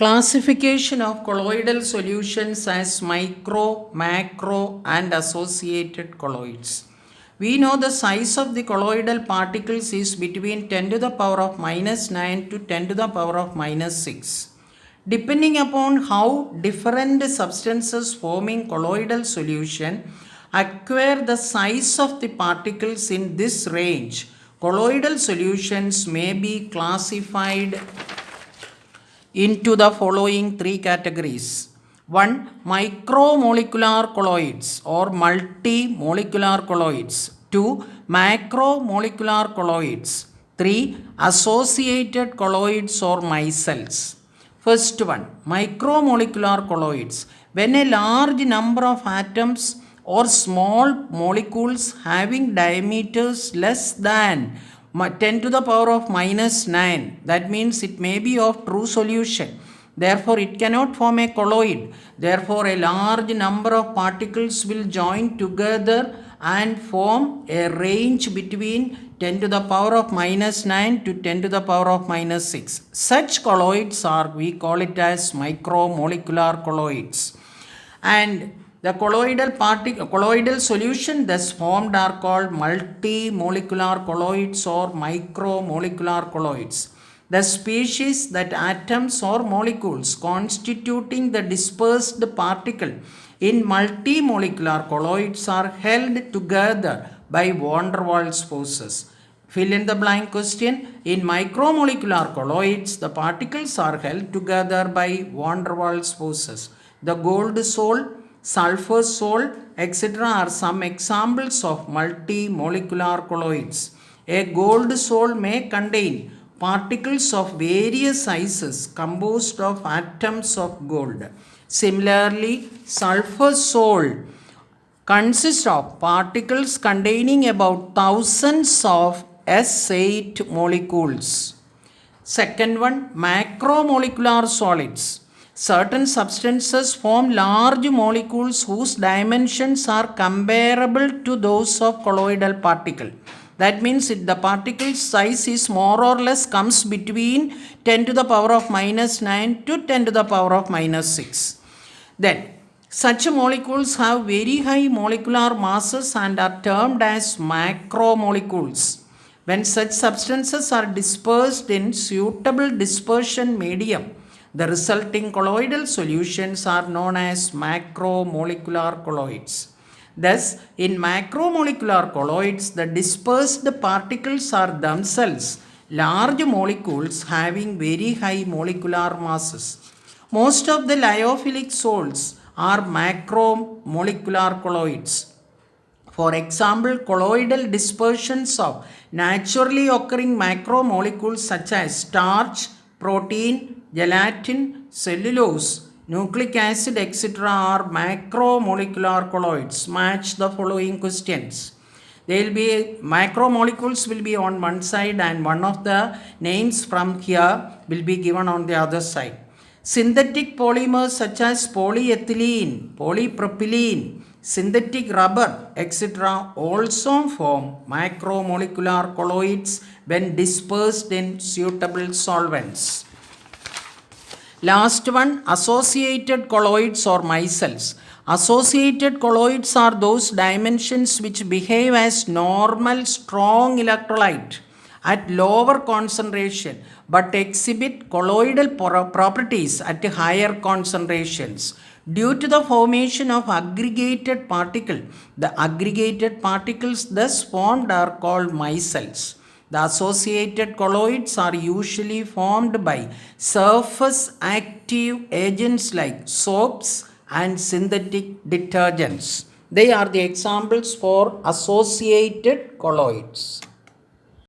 Classification of colloidal solutions as micro, macro, and associated colloids. We know the size of the colloidal particles is between 10 to the power of minus 9 to 10 to the power of minus 6. Depending upon how different substances forming colloidal solution acquire the size of the particles in this range, colloidal solutions may be classified into the following three categories. 1. Micromolecular colloids or multimolecular colloids. 2. Macromolecular colloids. 3. Associated colloids or micelles. First one, micromolecular colloids. When a large number of atoms or small molecules having diameters less than 10 to the power of minus 9, that means it may be of true solution. Therefore, it cannot form a colloid. Therefore, a large number of particles will join together and form a range between 10 to the power of minus 9 to 10 to the power of minus 6. Such colloids are, we call it as micromolecular colloids. And the colloidal solution thus formed are called multimolecular colloids or micromolecular colloids. The species that atoms or molecules constituting the dispersed particle in multimolecular colloids are held together by van der Waals forces. Fill in the blank question. In micromolecular colloids, the particles are held together by van der Waals forces. The gold sol, sulfur sol, etc. are some examples of multimolecular colloids. A gold sol may contain particles of various sizes composed of atoms of gold. Similarly, sulfur sol consists of particles containing about thousands of S8 molecules. Second one, macromolecular solids. Certain substances form large molecules whose dimensions are comparable to those of colloidal particle. That means the particle size is more or less comes between 10 to the power of minus 9 to 10 to the power of minus 6. Then, such molecules have very high molecular masses and are termed as macromolecules. When such substances are dispersed in suitable dispersion medium, the resulting colloidal solutions are known as macromolecular colloids. Thus, in macromolecular colloids, the dispersed particles are themselves large molecules having very high molecular masses. Most of the lyophilic salts are macromolecular colloids. For example, colloidal dispersions of naturally occurring macromolecules such as starch, protein, gelatin, cellulose, nucleic acid, etc. are macromolecular colloids. Match the following questions. Macromolecules will be on one side and one of the names from here will be given on the other side. Synthetic polymers such as polyethylene, polypropylene, synthetic rubber, etc. also form macromolecular colloids when dispersed in suitable solvents. Last one, associated colloids or micelles. Associated colloids are those dimensions which behave as normal strong electrolyte at lower concentration but exhibit colloidal properties at higher concentrations. Due to the formation of aggregated particle, the aggregated particles thus formed are called micelles. The associated colloids are usually formed by surface active agents like soaps and synthetic detergents. They are the examples for associated colloids.